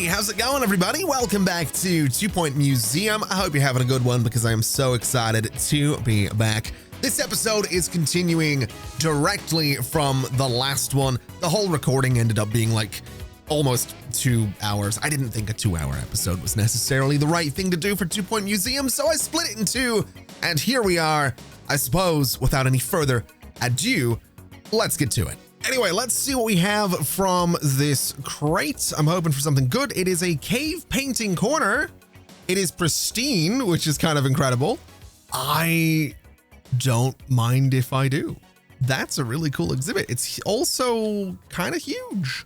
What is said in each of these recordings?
Hey, how's it going, everybody? Welcome back to 2 Point Museum. I hope you're having a good one because I am so excited to be back. This episode is continuing directly from the last one. The whole recording ended up being like almost 2 hours. I didn't think a 2-hour episode was necessarily the right thing to do for 2 Point Museum, so I split it in two, and here we are. I suppose, without any further ado, let's get to it. Anyway, let's see what we have from this crate. I'm hoping for something good. It is a cave painting corner. It is pristine, which is kind of incredible. I don't mind if I do. That's a really cool exhibit. It's also kind of huge.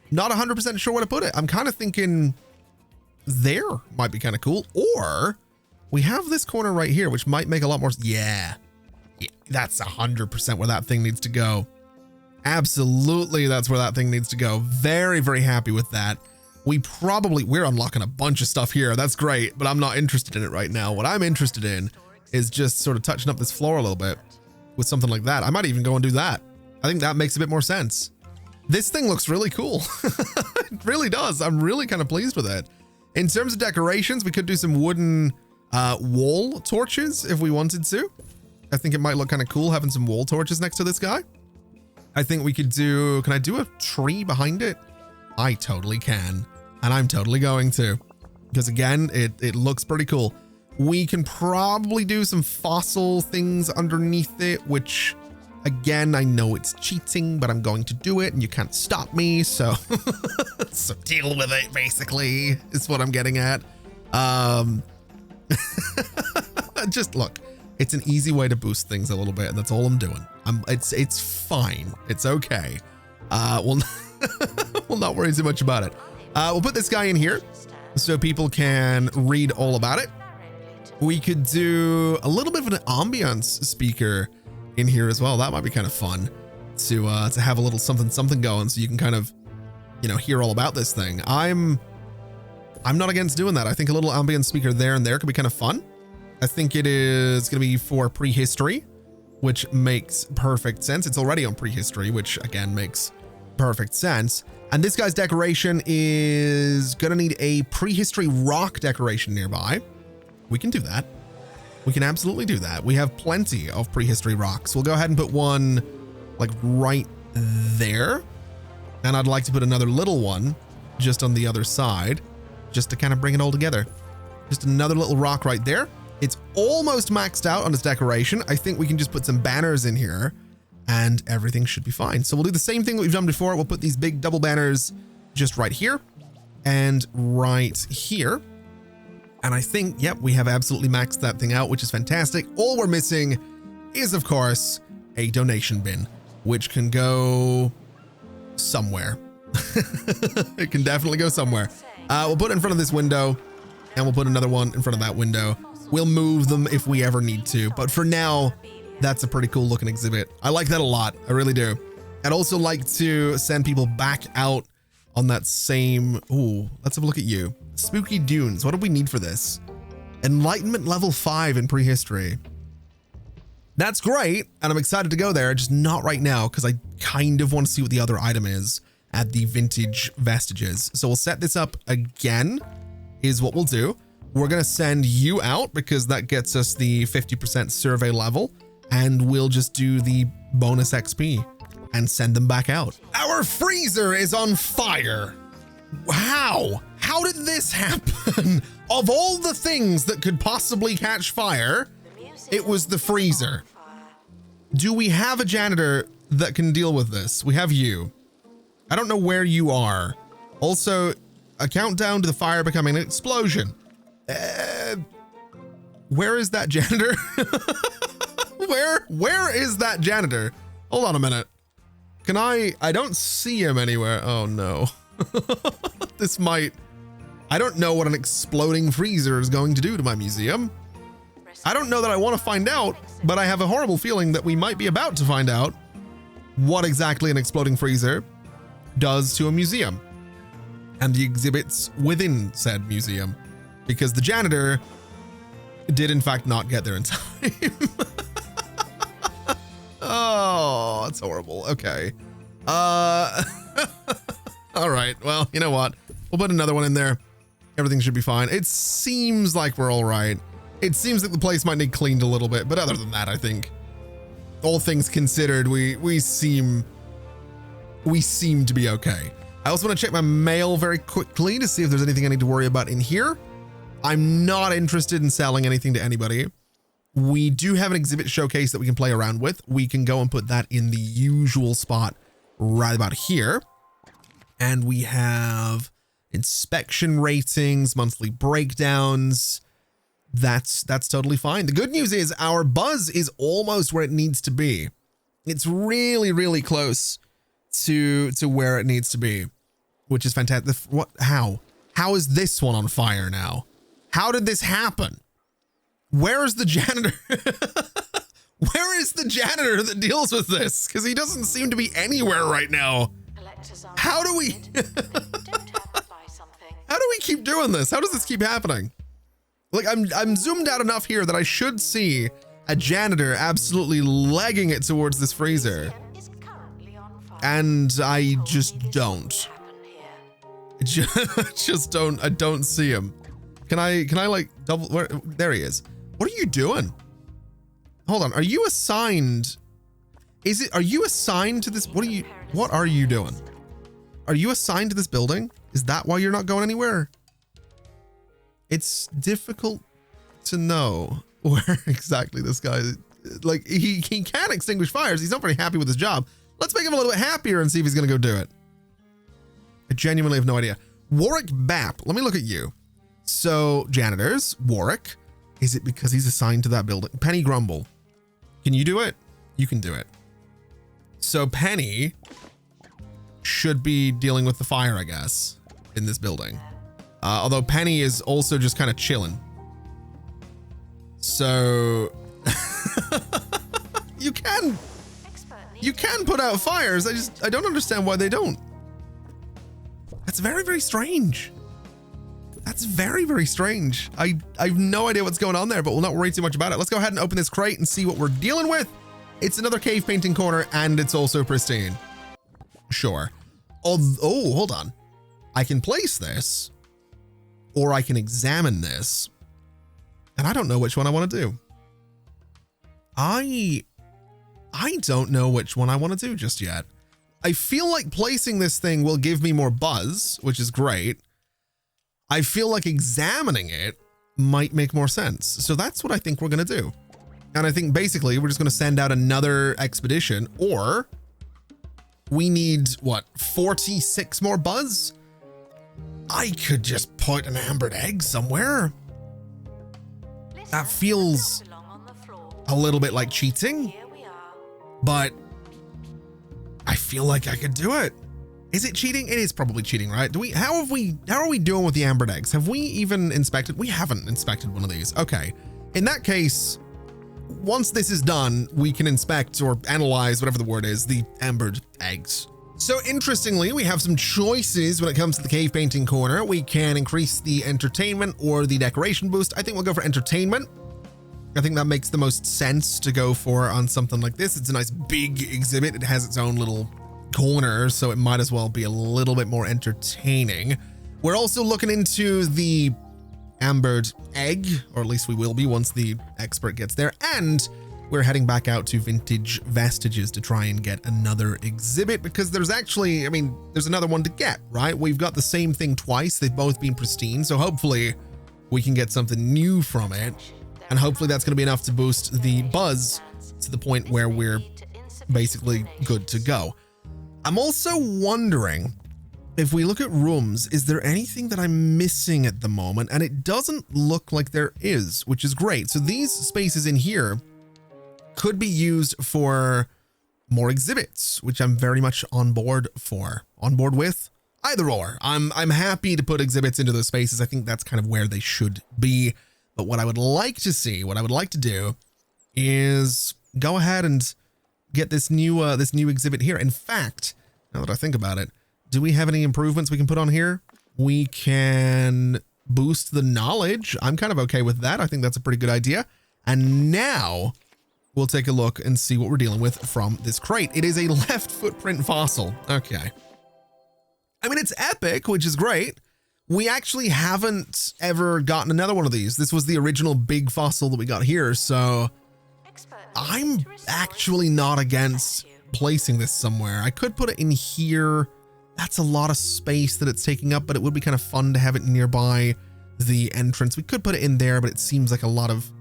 Not 100% sure where to put it. I'm kind of thinking there might be kind of cool. Or we have this corner right here, which might make a lot more. Yeah, that's 100% where that thing needs to go. Absolutely, that's where that thing needs to go. Very, very happy with that. We're unlocking a bunch of stuff here. That's great, but I'm not interested in it right now. What I'm interested in is just sort of touching up this floor a little bit with something like that. I might even go and do that. I think that makes a bit more sense. This thing looks really cool. It really does. I'm really kind of pleased with it. In terms of decorations, we could do some wooden wall torches if we wanted to. I think it might look kind of cool having some wall torches next to this guy. I think we could do, can I do a tree behind it? I totally can. And I'm totally going to, because again, it looks pretty cool. We can probably do some fossil things underneath it, which again, I know it's cheating, but I'm going to do it and you can't stop me. So, so deal with it, basically, is what I'm getting at. Just look, it's an easy way to boost things a little bit, and that's all I'm doing. It's fine. It's okay. We'll not worry too much about it. We'll put this guy in here so people can read all about it. We could do a little bit of an ambiance speaker in here as well. That might be kind of fun to have a little something going so you can kind of, hear all about this thing. I'm not against doing that. I think a little ambience speaker there and there could be kind of fun. I think it is going to be for prehistory, which makes perfect sense. It's already on prehistory, which again makes perfect sense. And this guy's decoration is going to need a prehistory rock decoration nearby. We can do that. We can absolutely do that. We have plenty of prehistory rocks. We'll go ahead and put one like right there. And I'd like to put another little one just on the other side, just to kind of bring it all together. Just another little rock right there. It's almost maxed out on its decoration. I think we can just put some banners in here and everything should be fine. So we'll do the same thing that we've done before. We'll put these big double banners just right here and right here. And I think, yep, we have absolutely maxed that thing out, which is fantastic. All we're missing is, of course, a donation bin, which can go somewhere. It can definitely go somewhere. We'll put it in front of this window and we'll put another one in front of that window. We'll move them if we ever need to, but for now, that's a pretty cool looking exhibit. I like that a lot. I really do. I'd also like to send people back out on that same, ooh, let's have a look at you. Spooky Dunes. What do we need for this? Enlightenment level 5 in prehistory. That's great. And I'm excited to go there, just not right now, because I kind of want to see what the other item is at the vintage vestiges. So we'll set this up again, is what we'll do. We're going to send you out because that gets us the 50% survey level, and we'll just do the bonus XP and send them back out. Our freezer is on fire. How? How did this happen? Of all the things that could possibly catch fire, it was the freezer. Do we have a janitor that can deal with this? We have you. I don't know where you are. Also, a countdown to the fire becoming an explosion. Where is that janitor? Where is that janitor? Hold on a minute. Can I don't see him anywhere. Oh no. This might, I don't know what an exploding freezer is going to do to my museum. I don't know that I want to find out, but I have a horrible feeling that we might be about to find out what exactly an exploding freezer does to a museum and the exhibits within said museum. Because the janitor did in fact not get there in time. Oh, that's horrible. Okay. All right. Well, you know what? We'll put another one in there. Everything should be fine. It seems like we're all right. It seems like the place might need cleaned a little bit, but other than that, I think all things considered, we seem to be okay. I also want to check my mail very quickly to see if there's anything I need to worry about in here. I'm not interested in selling anything to anybody. We do have an exhibit showcase that we can play around with. We can go and put that in the usual spot right about here. And we have inspection ratings, monthly breakdowns. That's totally fine. The good news is our buzz is almost where it needs to be. It's really, really close to where it needs to be, which is fantastic. What? How is this one on fire now? How did this happen? Where is the janitor? Where is the janitor that deals with this? Because he doesn't seem to be anywhere right now. How do we? How do we keep doing this? How does this keep happening? Like I'm zoomed out enough here that I should see a janitor absolutely legging it towards this freezer. And I just don't. I don't see him. Can I like double, there he is. What are you doing? Hold on, are you assigned? Are you assigned to this? What are you doing? Are you assigned to this building? Is that why you're not going anywhere? It's difficult to know where exactly this guy, like he can extinguish fires. He's not very happy with his job. Let's make him a little bit happier and see if he's going to go do it. I genuinely have no idea. Warwick Bapp, let me look at you. So janitors, Warwick, is it because he's assigned to that building? Penny Grumble, can you do it? You can do it. So Penny should be dealing with the fire, I guess, in this building. Although Penny is also just kind of chilling. So you can put out fires. I don't understand why they don't. That's very, very strange. That's very, very strange. I have no idea what's going on there, but we'll not worry too much about it. Let's go ahead and open this crate and see what we're dealing with. It's another cave painting corner and it's also pristine. Sure. Oh, hold on. I can place this or I can examine this. And I don't know which one I want to do. I don't know which one I want to do just yet. I feel like placing this thing will give me more buzz, which is great. I feel like examining it might make more sense. So that's what I think we're going to do. And I think basically we're just going to send out another expedition, or we need what, 46 more buzz? I could just put an ambered egg somewhere. That feels a little bit like cheating, but I feel like I could do it. Is it cheating? It is probably cheating, right? How are we doing with the ambered eggs? Have we even inspected? We haven't inspected one of these. Okay. In that case, once this is done, we can inspect or analyze, whatever the word is, the ambered eggs. So interestingly, we have some choices when it comes to the cave painting corner. We can increase the entertainment or the decoration boost. I think we'll go for entertainment. I think that makes the most sense to go for on something like this. It's a nice big exhibit. It has its own little corner, so it might as well be a little bit more entertaining. We're also looking into the ambered egg, or at least we will be once the expert gets there. And we're heading back out to Vintage Vestiges to try and get another exhibit, because there's actually, I mean, there's another one to get, right? We've got the same thing twice. They've both been pristine. So hopefully we can get something new from it. And hopefully that's going to be enough to boost the buzz to the point where we're basically good to go. I'm also wondering, if we look at rooms, is there anything that I'm missing at the moment? And it doesn't look like there is, which is great. So these spaces in here could be used for more exhibits, which I'm very much on board with. Either or. I'm happy to put exhibits into those spaces. I think that's kind of where they should be. But what I would like to see, what I would like to do is go ahead and get this new exhibit here. In fact, now that I think about it, do we have any improvements we can put on here? We can boost the knowledge. I'm kind of okay with that. I think that's a pretty good idea. And now we'll take a look and see what we're dealing with from this crate. It is a left footprint fossil. Okay. I mean, it's epic, which is great. we actually haven't ever gotten another one of these. This was the original big fossil that we got here, so I'm actually not against placing this somewhere. I could put it in here. That's a lot of space that it's taking up, but it would be kind of fun to have it nearby the entrance. We could put it in there, but it seems like a lot of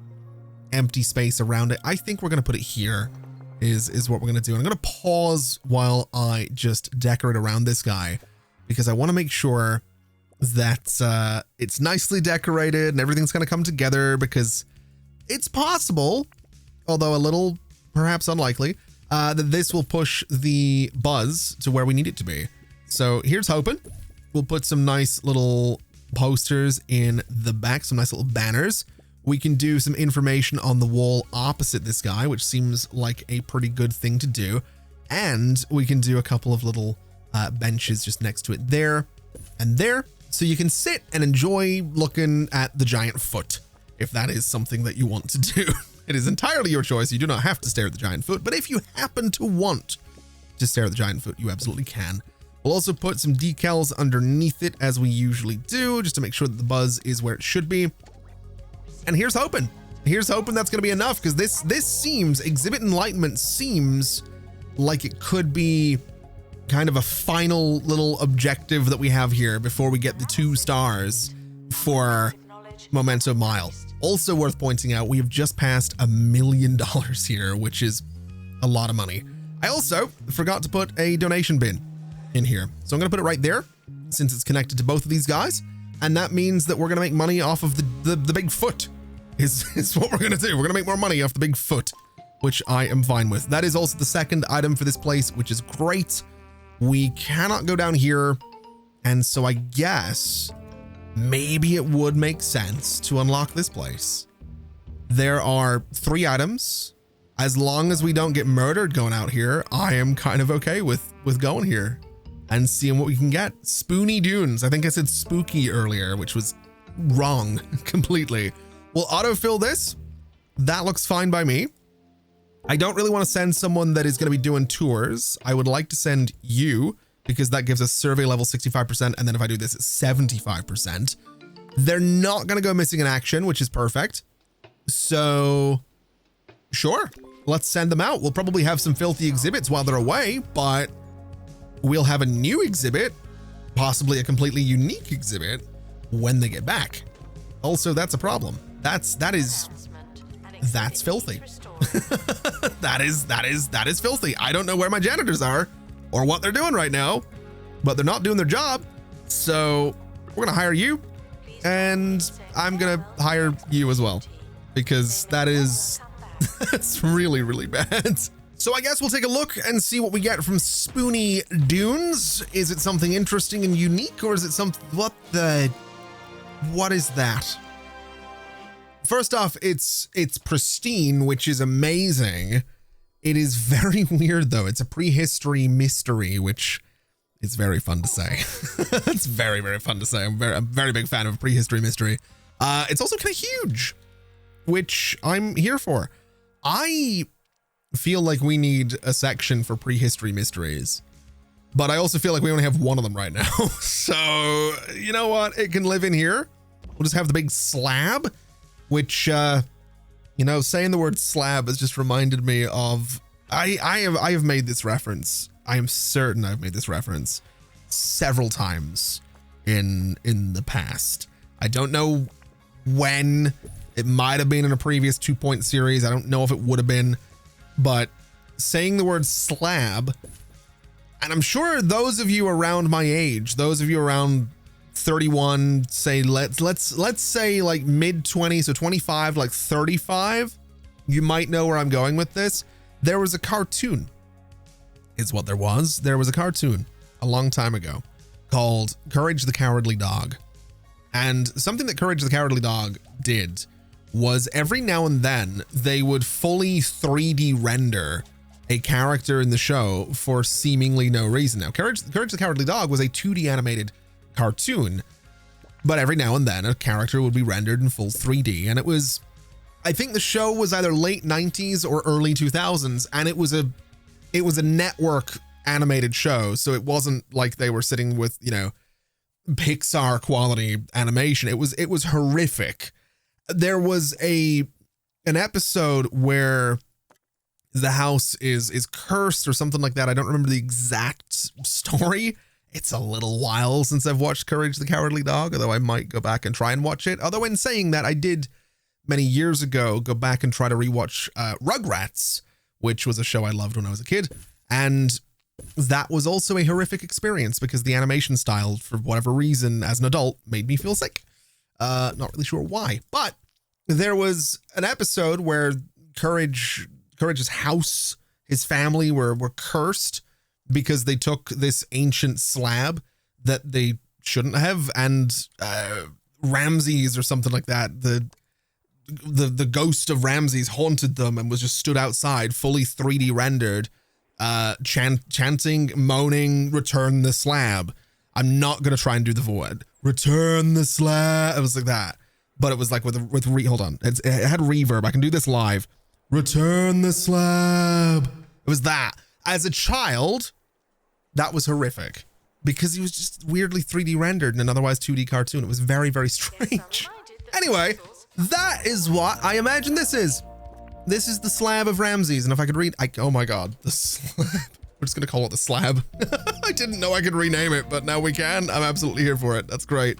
empty space around it. I think we're going to put it here is what we're going to do. And I'm going to pause while I just decorate around this guy, because I want to make sure that it's nicely decorated and everything's going to come together, because it's possible, although a little perhaps unlikely, that this will push the buzz to where we need it to be. So here's hoping. We'll put some nice little posters in the back, some nice little banners. We can do some information on the wall opposite this guy, which seems like a pretty good thing to do. And we can do a couple of little benches just next to it there and there. So you can sit and enjoy looking at the giant foot, if that is something that you want to do. It is entirely your choice. You do not have to stare at the giant foot, but if you happen to want to stare at the giant foot, you absolutely can. We'll also put some decals underneath it, as we usually do, just to make sure that the buzz is where it should be. And here's hoping. Here's hoping that's going to be enough, because this seems, Exhibit Enlightenment seems like it could be kind of a final little objective that we have here before we get the 2 stars for Memento Mile. Also worth pointing out, we have just passed $1 million here, which is a lot of money. I also forgot to put a donation bin in here. So I'm going to put it right there, since it's connected to both of these guys. And that means that we're going to make money off of the big foot is what we're going to do. We're going to make more money off the big foot, which I am fine with. That is also the second item for this place, which is great. We cannot go down here. And so I guess maybe it would make sense to unlock this place. There are 3 items. As long as we don't get murdered going out here, I am kind of okay with going here and seeing what we can get. Spoony Dunes. I think I said spooky earlier, which was wrong completely. We'll autofill this. That looks fine by me. I don't really want to send someone that is going to be doing tours. I would like to send you, because that gives us survey level 65%. And then if I do this, it's 75%. They're not going to go missing in action, which is perfect. So sure, let's send them out. We'll probably have some filthy exhibits while they're away, but we'll have a new exhibit, possibly a completely unique exhibit, when they get back. Also, that's a problem. That's filthy. that is filthy. I don't know where my janitors are or what they're doing right now, but they're not doing their job. So we're gonna hire you, and I'm gonna hire you as well, because that's really, really bad. So I guess we'll take a look and see what we get from Spoony Dunes. Is it something interesting and unique, or is it what is that? First off, it's pristine, which is amazing. It is very weird though. It's a prehistory mystery, which is very fun to say. It's very, very fun to say. I'm a very big fan of prehistory mystery. It's also kind of huge, which I'm here for. I feel like we need a section for prehistory mysteries, but I also feel like we only have one of them right now. So you know what? It can live in here. We'll just have the big slab, which, you know, saying the word slab has just reminded me of, I have made this reference. I am certain I've made this reference several times in the past. I don't know when. It might have been in a previous 2-point series. I don't know if it would have been, but saying the word slab, and I'm sure those of you around my age, those of you around 31, say let's say like mid 20s, so 25, like 35, you might know where I'm going with this. There was a cartoon, is what there was. There was a cartoon a long time ago called Courage the Cowardly Dog. And something that Courage the Cowardly Dog did was every now and then they would fully 3D render a character in the show for seemingly no reason. Now, Courage the Cowardly Dog was a 2D animated cartoon, but every now and then a character would be rendered in full 3D. And it was, I think the show was either late 90s or early 2000s, and it was a network animated show. So it wasn't like they were sitting with, you know, Pixar quality animation. It was horrific. There was an episode where the house is cursed or something like that. I don't remember the exact story. It's a little while since I've watched Courage the Cowardly Dog, although I might go back and try and watch it. Although in saying that, I did many years ago go back and try to rewatch Rugrats, which was a show I loved when I was a kid. And that was also a horrific experience because the animation style, for whatever reason, as an adult, made me feel sick. Not really sure why, but there was an episode where Courage's house, his family were cursed because they took this ancient slab that they shouldn't have, and Ramses or something like that, the ghost of Ramses haunted them and was just stood outside, fully 3D rendered, chanting, moaning, "Return the slab." I'm not gonna try and do the void. Return the slab. It was like that, but it was like hold on. It had reverb. I can do this live. Return the slab. It was that. As a child, that was horrific because he was just weirdly 3D rendered in an otherwise 2D cartoon. It was very, very strange. Anyway, that is what I imagine this is. This is the slab of Ramses. And if I could read, oh my God, the slab. We're just going to call it the slab. I didn't know I could rename it, but now we can. I'm absolutely here for it. That's great.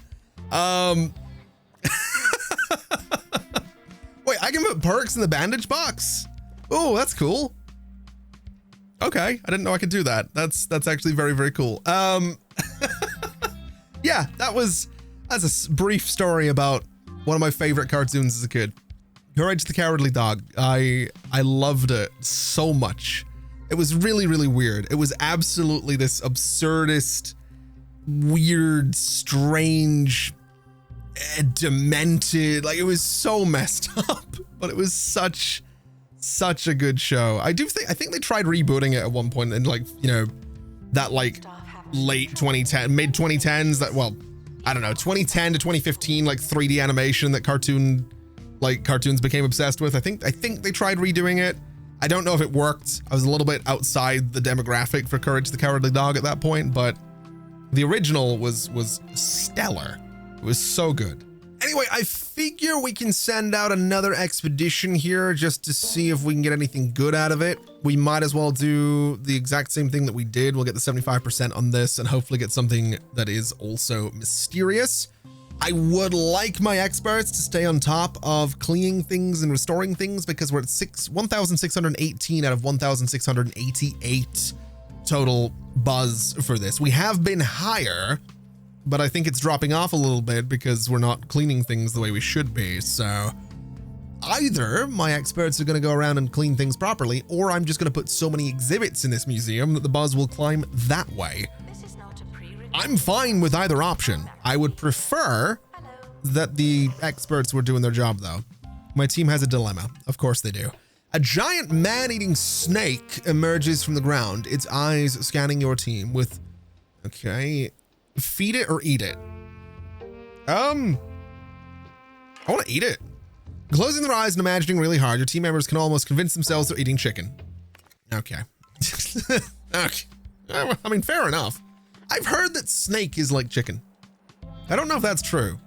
Wait, I can put perks in the bandage box. Oh, that's cool. Okay, I didn't know I could do that. That's actually very, very cool. Yeah, that's a brief story about one of my favorite cartoons as a kid. Courage the Cowardly Dog. I loved it so much. It was really, really weird. It was absolutely this absurdist, weird, strange, demented, like it was so messed up, but it was such a good show. I think they tried rebooting it at one point in, like, you know, that like late 2010, mid 2010s, that, well, I don't know, 2010 to 2015, like 3D animation that cartoons became obsessed with. I think they tried redoing it. I don't know if it worked. I was a little bit outside the demographic for Courage the Cowardly Dog at that point, but the original was stellar. It was so good. Anyway, I figure we can send out another expedition here just to see if we can get anything good out of it. We might as well do the exact same thing that we did. We'll get the 75% on this and hopefully get something that is also mysterious. I would like my experts to stay on top of cleaning things and restoring things because we're at 1,618 out of 1,688 total buzz for this. We have been higher, but I think it's dropping off a little bit because we're not cleaning things the way we should be. So either my experts are going to go around and clean things properly, or I'm just going to put so many exhibits in this museum that the buzz will climb that way. I'm fine with either option. I would prefer that the experts were doing their job though. My team has a dilemma. Of course they do. A giant man-eating snake emerges from the ground, its eyes scanning your team with, okay, feed it or eat it? I want to eat it. Closing their eyes and imagining really hard, your team members can almost convince themselves they're eating chicken. Okay. Okay. I mean, fair enough. I've heard that snake is like chicken. I don't know if that's true.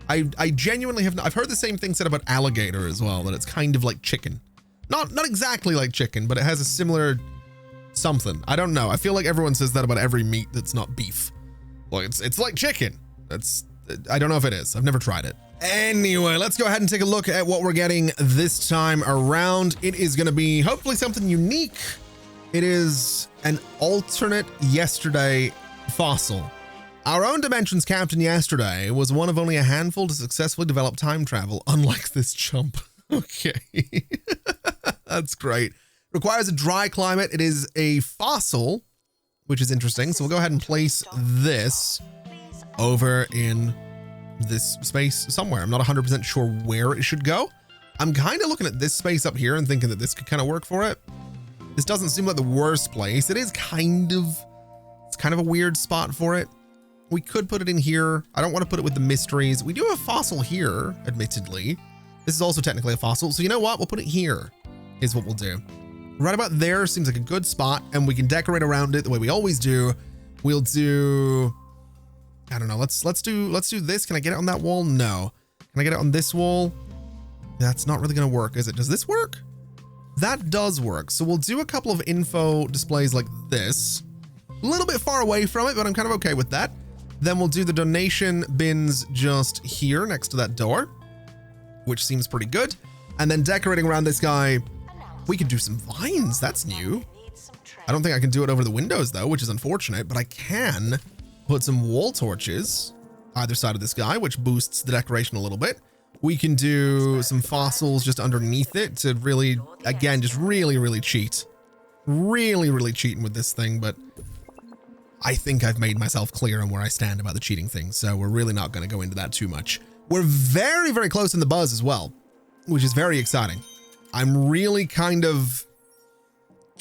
I genuinely have not. I've heard the same thing said about alligator as well, that it's kind of like chicken. Not exactly like chicken, but it has a similar something. I don't know. I feel like everyone says that about every meat that's not beef. Well, it's like chicken. I don't know if it is. I've never tried it. Anyway, let's go ahead and take a look at what we're getting this time around. It is going to be hopefully something unique. It is an alternate yesterday fossil. Our own Dimensions captain yesterday was one of only a handful to successfully develop time travel, unlike this chump. Okay. That's great. Requires a dry climate. It is a fossil, which is interesting. So we'll go ahead and place this over in this space somewhere. I'm not 100% sure where it should go. I'm kind of looking at this space up here and thinking that this could kind of work for it. This doesn't seem like the worst place. It is kind of a weird spot for it. We could put it in here. I don't want to put it with the mysteries. We do have a fossil here, admittedly. This is also technically a fossil. So you know what? We'll put it here is what we'll do. Right about there seems like a good spot, and we can decorate around it the way we always do. We'll do I don't know. Let's do this. Can I get it on that wall? No. Can I get it on this wall? That's not really going to work, is it? Does this work? That does work. So we'll do a couple of info displays like this. A little bit far away from it, but I'm kind of okay with that. Then we'll do the donation bins just here next to that door, which seems pretty good. And then decorating around this guy, we could do some vines. That's new. I don't think I can do it over the windows though, which is unfortunate, but I can put some wall torches either side of this guy, which boosts the decoration a little bit. We can do some fossils just underneath it to really, again, just really cheat. Really cheating with this thing, but I think I've made myself clear on where I stand about the cheating thing, so we're really not going to go into that too much. We're very close in the buzz as well, which is very exciting. I'm really kind of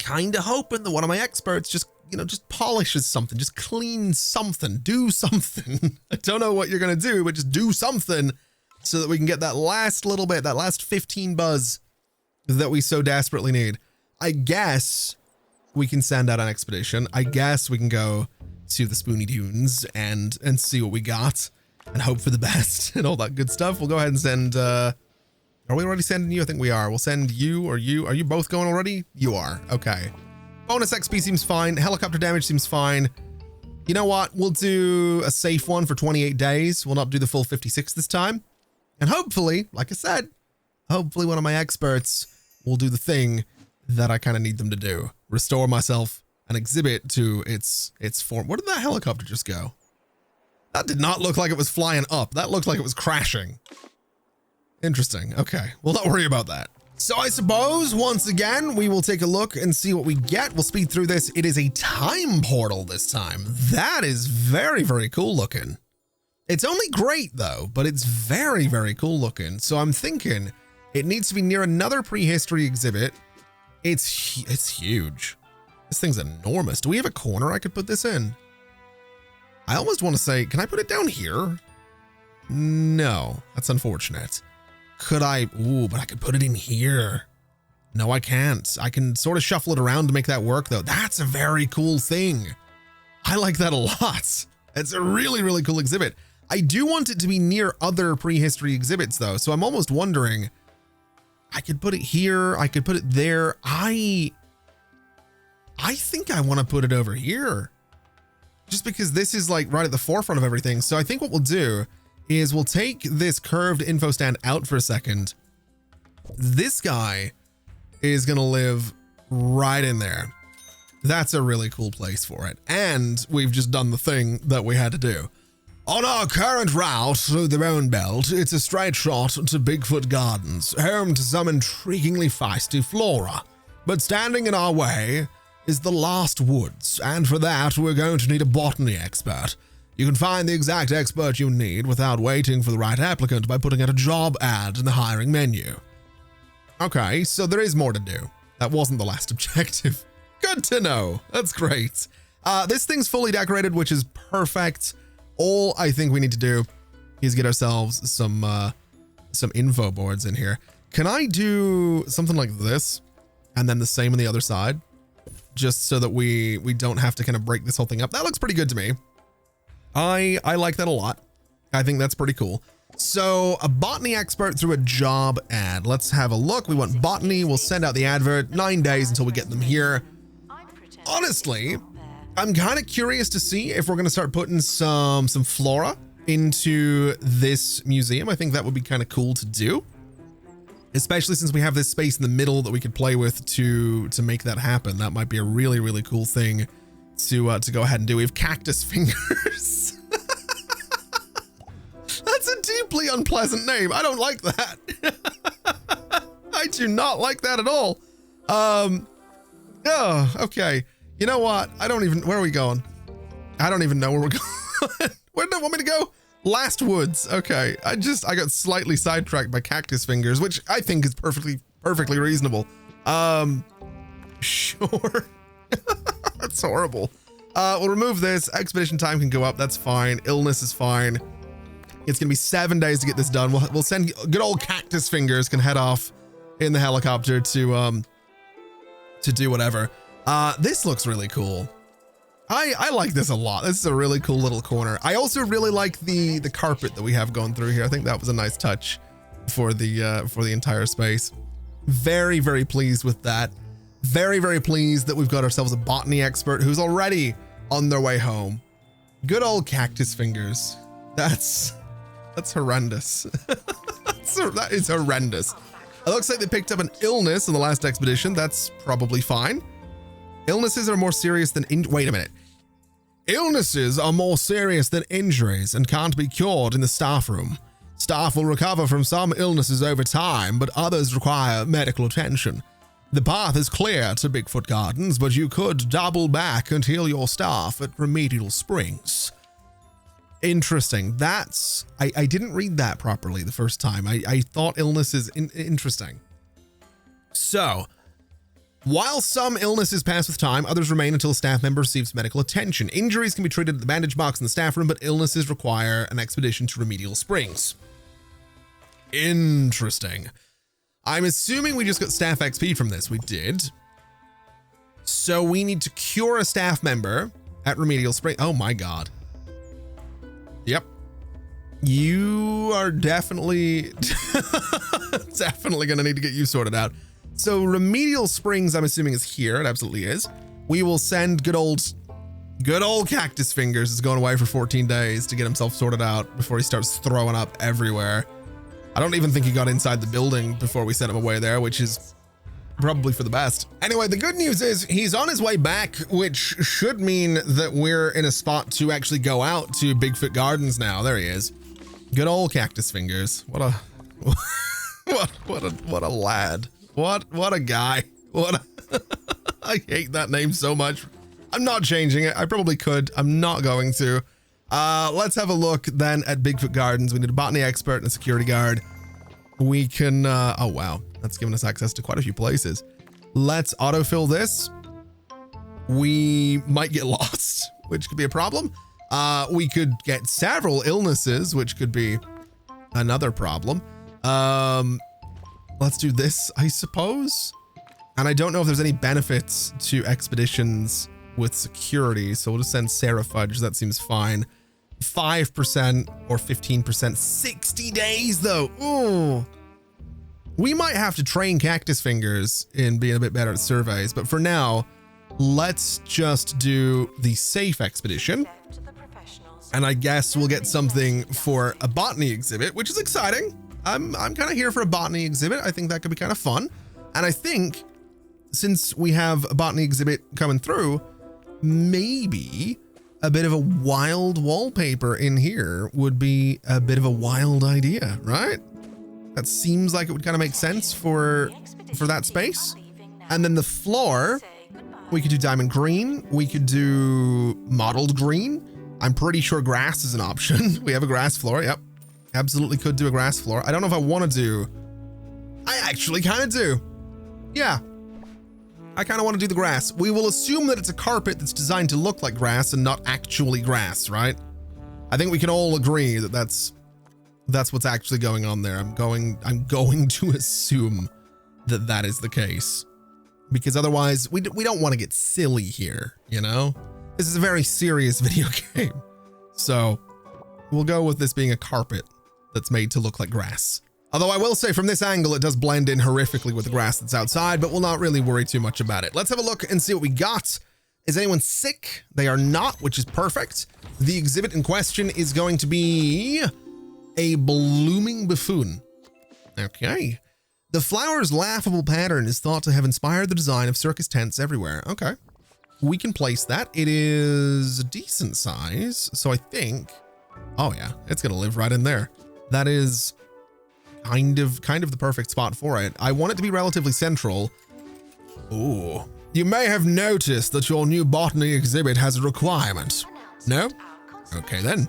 hoping that one of my experts just, you know, just polishes something, just cleans something, do something. I don't know what you're going to do, but just do something so that we can get that last little bit, that last 15 buzz that we so desperately need. I guess we can send out an expedition. I guess we can go to the Spoony Dunes and see what we got and hope for the best and all that good stuff. We'll go ahead and send, are we already sending you? I think we are. We'll send you or you. Are you both going already? You are. Okay. Bonus XP seems fine. Helicopter damage seems fine. You know what? We'll do a safe one for 28 days. We'll not do the full 56 this time. And hopefully, like I said, hopefully one of my experts will do the thing that I kind of need them to do. Restore myself an exhibit to its form. Where did that helicopter just go? That did not look like it was flying up. That looked like it was crashing. Interesting. Okay. We'll not worry about that. So I suppose once again, we will take a look and see what we get. We'll speed through this. It is a time portal this time. That is very cool looking. It's only great though, but it's very cool looking. So I'm thinking it needs to be near another prehistory exhibit. It's huge. This thing's enormous. Do we have a corner I could put this in? I almost want to say, can I put it down here? No, that's unfortunate. Could I? Ooh, but I could put it in here. No, I can't. I can sort of shuffle it around to make that work though. That's a very cool thing. I like that a lot. It's a really cool exhibit. I do want it to be near other prehistory exhibits though. So I'm almost wondering, I could put it here. I could put it there. I think I want to put it over here just because this is like right at the forefront of everything. So I think what we'll do is we'll take this curved info stand out for a second. This guy is going to live right in there. That's a really cool place for it. And we've just done the thing that we had to do. On our current route through the Bone Belt, it's a straight shot to Bigfoot Gardens, home to some intriguingly feisty flora. But standing in our way is the Last Woods, and for that we're going to need a botany expert. You can find the exact expert you need without waiting for the right applicant by putting out a job ad in the hiring menu. Okay, so there is more to do. That wasn't the last objective. Good to know. That's great. This thing's fully decorated, which is perfect. All I think we need to do is get ourselves some info boards in here. Can I do something like this and then the same on the other side? Just so that we don't have to kind of break this whole thing up. That looks pretty good to me. I like that a lot. I think that's pretty cool. So a botany expert through a job ad. Let's have a look. We want botany. We'll send out the advert. 9 days until we get them here. Honestly, I'm kind of curious to see if we're going to start putting some flora into this museum. I think that would be kind of cool to do, especially since we have this space in the middle that we could play with to make that happen. That might be a really cool thing to go ahead and do. We have cactus fingers. That's a deeply unpleasant name. I don't like that. I do not like that at all. Oh, okay. You know what? Where are we going? I don't even know where we're going. Where do you want me to go? Last Woods. Okay. I got slightly sidetracked by cactus fingers, which I think is perfectly reasonable. Sure. That's horrible. We'll remove this. Expedition time can go up. That's fine. Illness is fine. It's going to be 7 days to get this done. We'll send good old cactus fingers can head off in the helicopter to do whatever. This looks really cool. I like this a lot. This is a really cool little corner. I also really like the carpet that we have going through here. I think that was a nice touch for the entire space. Very, very pleased with that. Very, very pleased that we've got ourselves a botany expert who's already on their way home. Good old cactus fingers. That's horrendous. That is horrendous. It looks like they picked up an illness in the last expedition. That's probably fine. Illnesses are more serious than wait a minute. Illnesses are more serious than injuries and can't be cured in the staff room. Staff will recover from some illnesses over time, but others require medical attention. The path is clear to Bigfoot Gardens, but you could double back and heal your staff at Remedial Springs. Interesting. I didn't read that properly the first time. I thought illnesses interesting. So, while some illnesses pass with time, others remain until a staff member receives medical attention. Injuries can be treated at the bandage box in the staff room, but illnesses require an expedition to Remedial Springs. Interesting. I'm assuming we just got staff XP from this. We did. So we need to cure a staff member at Remedial Springs. Oh my God. Yep. You are definitely going to need to get you sorted out. So Remedial Springs, I'm assuming, is here. It absolutely is. We will send good old Cactus Fingers is going away for 14 days to get himself sorted out before he starts throwing up everywhere. I don't even think he got inside the building before we sent him away there, which is probably for the best. Anyway, the good news is he's on his way back, which should mean that we're in a spot to actually go out to Bigfoot Gardens now. There he is. Good old Cactus Fingers. What a lad. What a guy. I hate that name so much. I'm not changing it. I probably could. I'm not going to. Let's have a look then at Bigfoot Gardens. We need a botany expert and a security guard. We can, oh wow, that's given us access to quite a few places. Let's autofill this. We might get lost, which could be a problem. We could get several illnesses, which could be another problem. Let's do this, I suppose. And I don't know if there's any benefits to expeditions with security, so we'll just send Sarah Fudge. That seems fine. 5% or 15%, 60 days though. Ooh. We might have to train Cactus Fingers in being a bit better at surveys, but for now, let's just do the safe expedition. And I guess we'll get something for a botany exhibit, which is exciting. I'm kind of here for a botany exhibit. I think that could be kind of fun. And I think since we have a botany exhibit coming through, maybe a bit of a wild wallpaper in here would be a bit of a wild idea, right? That seems like it would kind of make sense for that space. And then the floor, we could do diamond green. We could do mottled green. I'm pretty sure grass is an option. We have a grass floor. Yep. Absolutely could do a grass floor. I don't know if I want to do, I actually kind of do. Yeah. I kind of want to do the grass. We will assume that it's a carpet that's designed to look like grass and not actually grass, right? I think we can all agree that that's what's actually going on there. I'm going to assume that that is the case, because otherwise we don't want to get silly here, you know? This is a very serious video game. So we'll go with this being a carpet that's made to look like grass. Although I will say from this angle, it does blend in horrifically with the grass that's outside, but we'll not really worry too much about it. Let's have a look and see what we got. Is anyone sick? They are not, which is perfect. The exhibit in question is going to be a blooming buffoon. Okay. The flower's laughable pattern is thought to have inspired the design of circus tents everywhere. Okay. We can place that. It is a decent size. So I think, oh yeah, it's going to live right in there. That is kind of the perfect spot for it. I want it to be relatively central. Ooh. You may have noticed that your new botany exhibit has a requirement. No? Okay then.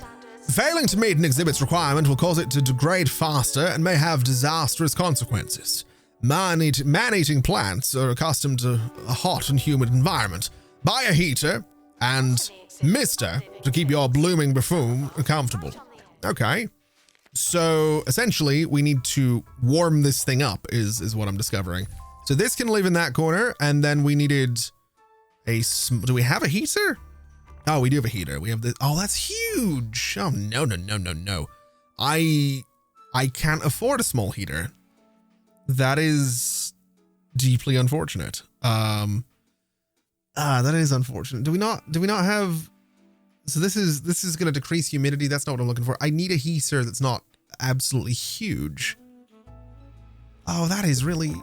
Failing to meet an exhibit's requirement will cause it to degrade faster and may have disastrous consequences. Man-eating plants are accustomed to a hot and humid environment. Buy a heater and mister to keep your blooming buffoon comfortable. Okay. So essentially we need to warm this thing up is what I'm discovering. So this can live in that corner, and then we needed do we have a heater? Oh, we do have a heater. We have this. Oh, that's huge. Oh, no, no, no, no, no. I can't afford a small heater. That is deeply unfortunate. That is unfortunate. Do we not have, so this is going to decrease humidity. That's not what I'm looking for. I need a heater that's not absolutely huge. Oh, that is really,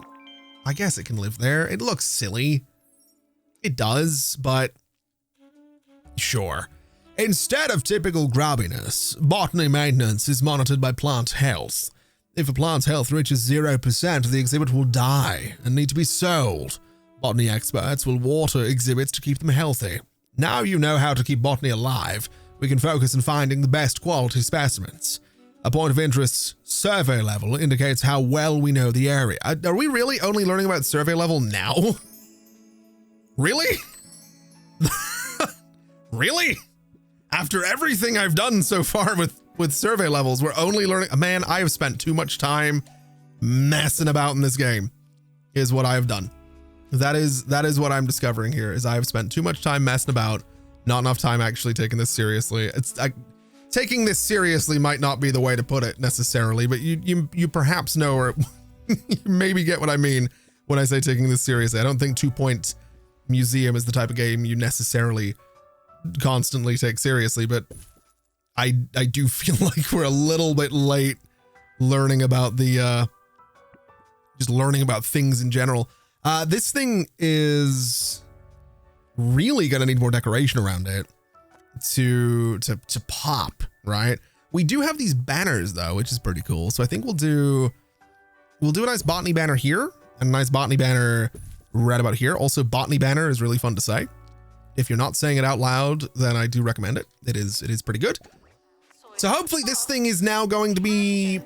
I guess it can live there. It looks silly. It does, but sure. Instead of typical grubbiness, botany maintenance is monitored by plant health. If a plant's health reaches 0%, the exhibit will die and need to be sold. Botany experts will water exhibits to keep them healthy. Now you know how to keep botany alive. We can focus on finding the best quality specimens. A point of interest survey level indicates how well we know the area. Are we really only learning about survey level now? Really? Really? After everything I've done so far with survey levels, we're only learning. Man, I have spent too much time messing about in this game, is what I have done. That is what I'm discovering here, is I've spent too much time messing about, not enough time actually taking this seriously. Taking this seriously might not be the way to put it necessarily, but you perhaps know, or you maybe get what I mean when I say taking this seriously. I don't think 2 Point Museum is the type of game you necessarily constantly take seriously, but I do feel like we're a little bit late learning about the just learning about things in general. This thing is really gonna need more decoration around it to pop, right? We do have these banners though, which is pretty cool. So I think we'll do a nice botany banner here and a nice botany banner right about here. Also, botany banner is really fun to say. If you're not saying it out loud, then I do recommend it. It is pretty good. So hopefully this thing is now going to be,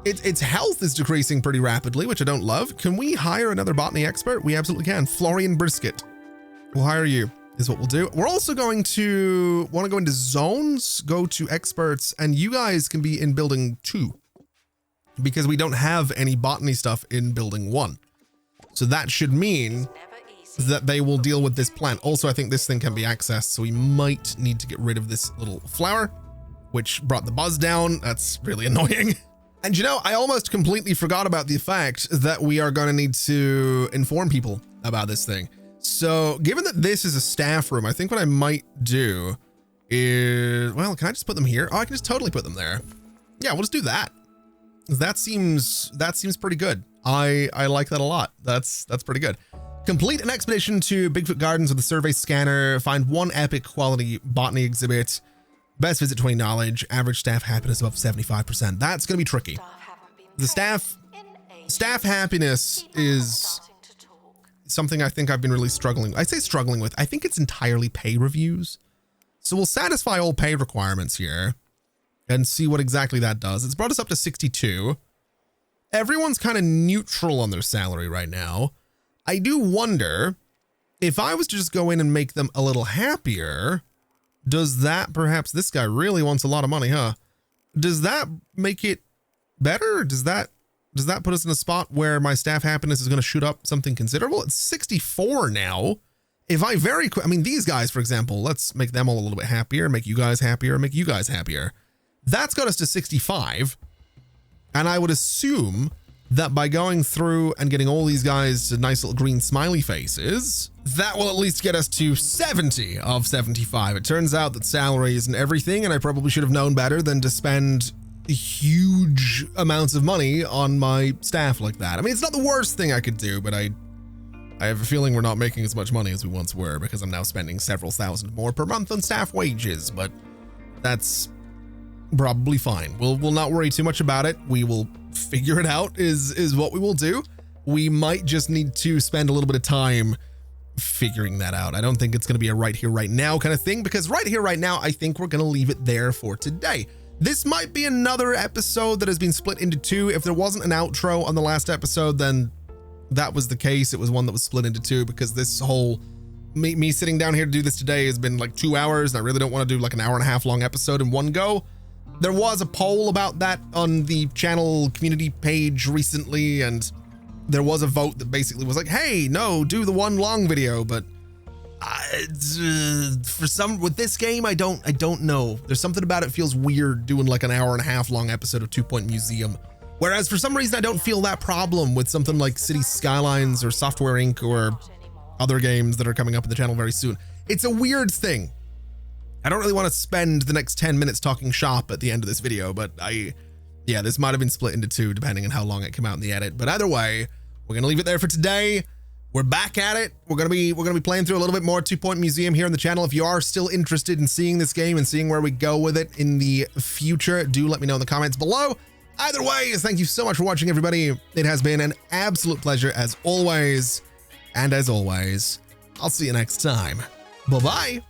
its health is decreasing pretty rapidly, which I don't love. Can we hire another botany expert? We absolutely can. Florian Brisket. We'll hire you, is what we'll do. We're also going to want to go into zones, go to experts, and you guys can be in building 2 because we don't have any botany stuff in building 1. So that should mean that they will deal with this plant. Also, I think this thing can be accessed, so we might need to get rid of this little flower, which brought the buzz down. That's really annoying. And you know, I almost completely forgot about the fact that we are going to need to inform people about this thing. So given that this is a staff room, I think what I might do is, well, can I just put them here? Oh, I can just totally put them there. Yeah, we'll just do that. That seems pretty good. I like that a lot. That's pretty good. Complete an expedition to Bigfoot Gardens with a survey scanner. Find 1 epic quality botany exhibit. Best visit 20 knowledge. Average staff happiness above 75%. That's going to be tricky. The staff happiness is something I think I've been really struggling. I say struggling with. I think it's entirely pay reviews. So we'll satisfy all pay requirements here and see what exactly that does. It's brought us up to 62. Everyone's kind of neutral on their salary right now. I do wonder if I was to just go in and make them a little happier, does that, perhaps this guy really wants a lot of money, huh? Does that make it better? Does that put us in a spot where my staff happiness is going to shoot up something considerable? It's 64 now. If I I mean, these guys, for example, let's make them all a little bit happier, make you guys happier, make you guys happier. That's got us to 65. And I would assume that by going through and getting all these guys to nice little green smiley faces, that will at least get us to 70 of 75. It turns out that salary isn't everything, and I probably should have known better than to spend huge amounts of money on my staff like that. I mean, it's not the worst thing I could do, but I have a feeling we're not making as much money as we once were because I'm now spending several thousand more per month on staff wages, but that's probably fine. We'll not worry too much about it. We will figure it out is what we will do. We might just need to spend a little bit of time figuring that out. I don't think it's going to be a right here, right now kind of thing, because right here, right now, I think we're going to leave it there for today. This might be another episode that has been split into 2. If there wasn't an outro on the last episode, then that was the case. It was one that was split into 2 because this whole me sitting down here to do this today has been like 2 hours. And I really don't want to do like an 1.5 hour long episode in one go. There was a poll about that on the channel community page recently, and there was a vote that basically was like, hey, no, do the one long video, but with this game, I don't know. There's something about it feels weird doing like an hour and a half long episode of 2 Point Museum. Whereas for some reason, I don't feel that problem with something like City Skylines or Software Inc. or other games that are coming up in the channel very soon. It's a weird thing. I don't really want to spend the next 10 minutes talking shop at the end of this video, but yeah, this might have been split into two depending on how long it came out in the edit. But either way, we're going to leave it there for today. We're back at it. We're going to be playing through a little bit more 2 Point Museum here on the channel. If you are still interested in seeing this game and seeing where we go with it in the future, do let me know in the comments below. Either way, thank you so much for watching, everybody. It has been an absolute pleasure as always. And as always, I'll see you next time. Bye-bye.